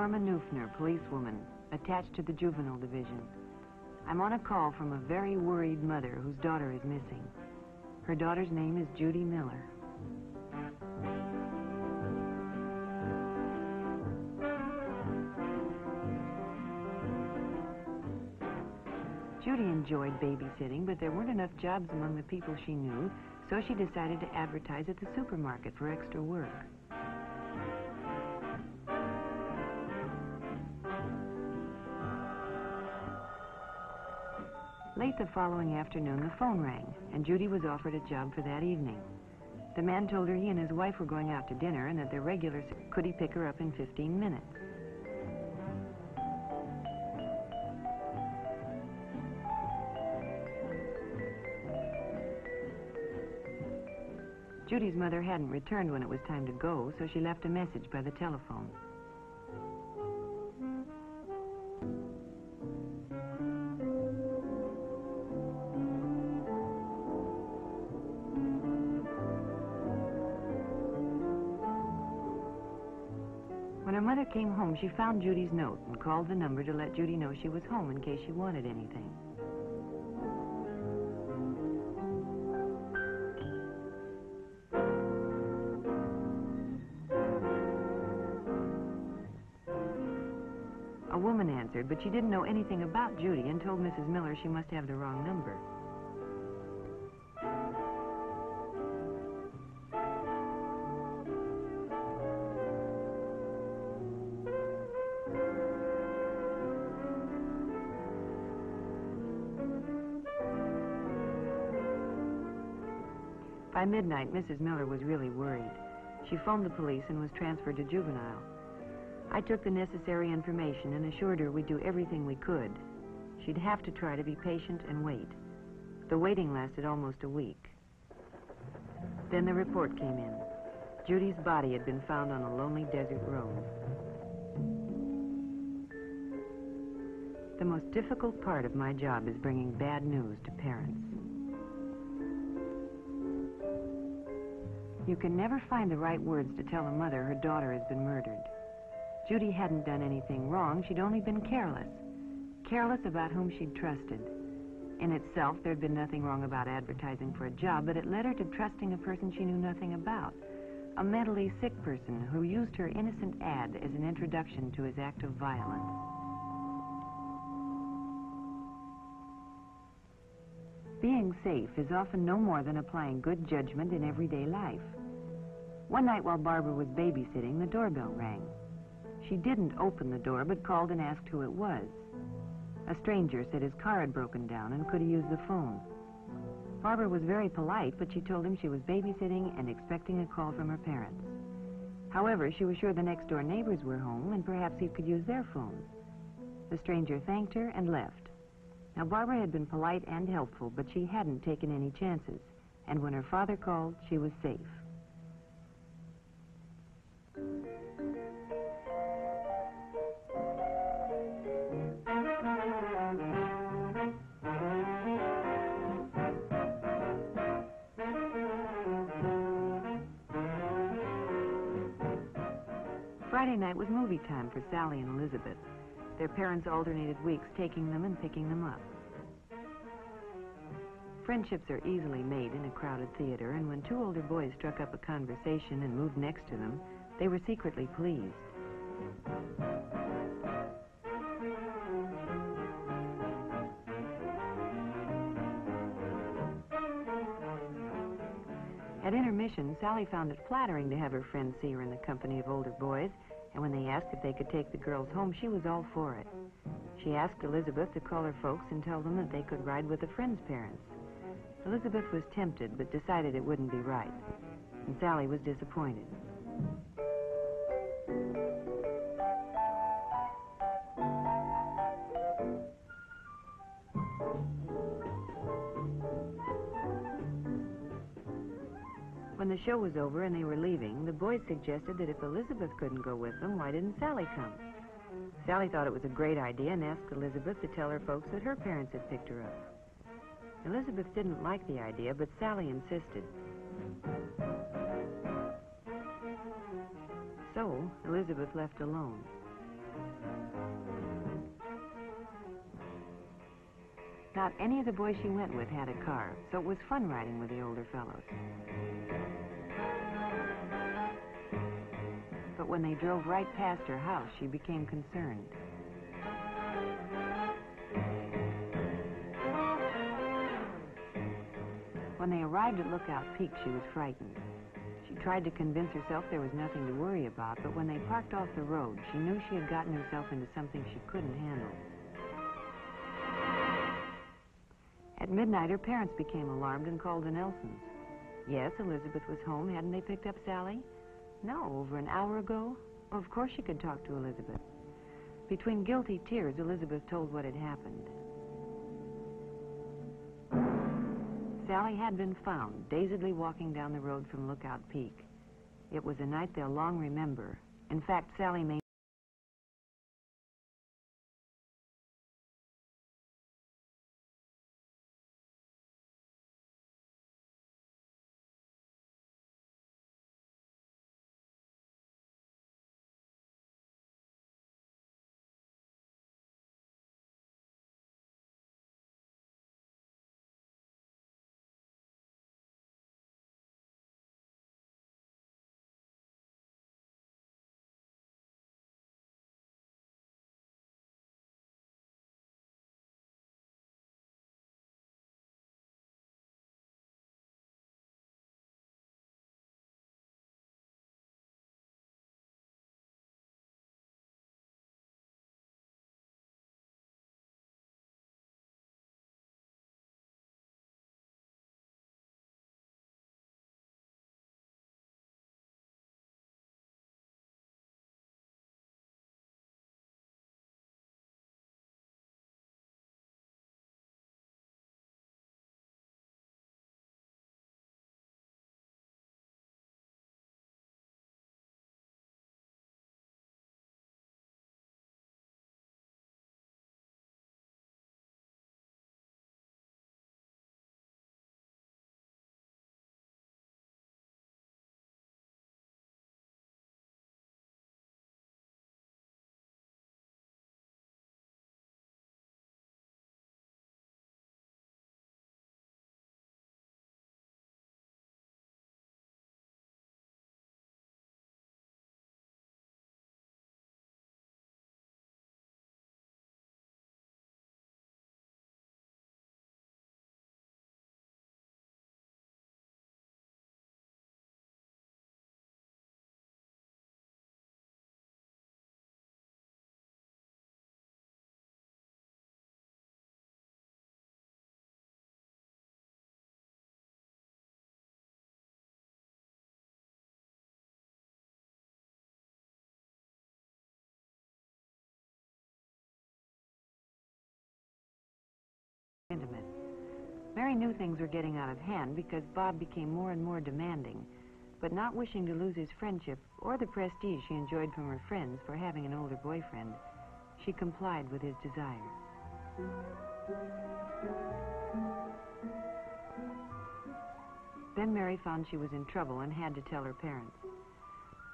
Norma Neufner, policewoman, attached to the juvenile division. I'm on a call from a very worried mother whose daughter is missing. Her daughter's name is Judy Miller. Judy enjoyed babysitting, but there weren't enough jobs among the people she knew, so she decided to advertise at the supermarket for extra work. Late the following afternoon, the phone rang, and Judy was offered a job for that evening. The man told her he and his wife were going out to dinner and that their regular could he pick her up in 15 minutes. Judy's mother hadn't returned when it was time to go, so she left a message by the telephone. When her mother came home, she found Judy's note and called the number to let Judy know she was home in case she wanted anything. A woman answered, but she didn't know anything about Judy and told Mrs. Miller she must have the wrong number. By midnight, Mrs. Miller was really worried. She phoned the police and was transferred to juvenile. I took the necessary information and assured her we'd do everything we could. She'd have to try to be patient and wait. The waiting lasted almost a week. Then the report came in. Judy's body had been found on a lonely desert road. The most difficult part of my job is bringing bad news to parents. You can never find the right words to tell a mother her daughter has been murdered. Judy hadn't done anything wrong, she'd only been careless. Careless about whom she'd trusted. In itself, there'd been nothing wrong about advertising for a job, but it led her to trusting a person she knew nothing about. A mentally sick person who used her innocent ad as an introduction to his act of violence. Being safe is often no more than applying good judgment in everyday life. One night while Barbara was babysitting, the doorbell rang. She didn't open the door, but called and asked who it was. A stranger said his car had broken down and could he use the phone. Barbara was very polite, but she told him she was babysitting and expecting a call from her parents. However, she was sure the next-door neighbors were home and perhaps he could use their phones. The stranger thanked her and left. Now, Barbara had been polite and helpful, but she hadn't taken any chances. And when her father called, she was safe. Friday night was movie time for Sally and Elizabeth. Their parents alternated weeks, taking them and picking them up. Friendships are easily made in a crowded theater, and when two older boys struck up a conversation and moved next to them, they were secretly pleased. At intermission, Sally found it flattering to have her friends see her in the company of older boys, and when they asked if they could take the girls home, she was all for it. She asked Elizabeth to call her folks and tell them that they could ride with a friend's parents. Elizabeth was tempted, but decided it wouldn't be right, and Sally was disappointed. When the show was over and they were leaving, the boys suggested that if Elizabeth couldn't go with them, why didn't Sally come? Sally thought it was a great idea and asked Elizabeth to tell her folks that her parents had picked her up. Elizabeth didn't like the idea, but Sally insisted. So, Elizabeth left alone. Not any of the boys she went with had a car, so it was fun riding with the older fellows. But when they drove right past her house, she became concerned. When they arrived at Lookout Peak, she was frightened. She tried to convince herself there was nothing to worry about, but when they parked off the road, she knew she had gotten herself into something she couldn't handle. At midnight, her parents became alarmed and called the Nelsons. Yes, Elizabeth was home. Hadn't they picked up Sally? No, over an hour ago. Well, of course she could talk to Elizabeth. Between guilty tears, Elizabeth told what had happened. Sally had been found, dazedly walking down the road from Lookout Peak. It was a night they'll long remember. In fact, Sally may intimate. Mary knew things were getting out of hand because Bob became more and more demanding, but not wishing to lose his friendship or the prestige she enjoyed from her friends for having an older boyfriend, she complied with his desire. Then Mary found she was in trouble and had to tell her parents.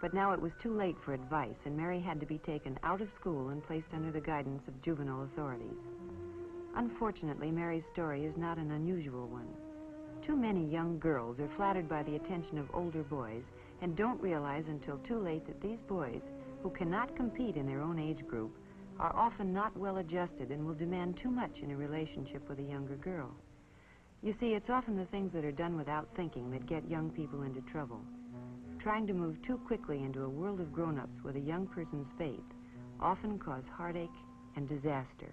But now it was too late for advice, and Mary had to be taken out of school and placed under the guidance of juvenile authorities. Unfortunately, Mary's story is not an unusual one. Too many young girls are flattered by the attention of older boys and don't realize until too late that these boys, who cannot compete in their own age group, are often not well adjusted and will demand too much in a relationship with a younger girl. You see, it's often the things that are done without thinking that get young people into trouble. Trying to move too quickly into a world of grown-ups with a young person's faith often cause heartache and disaster.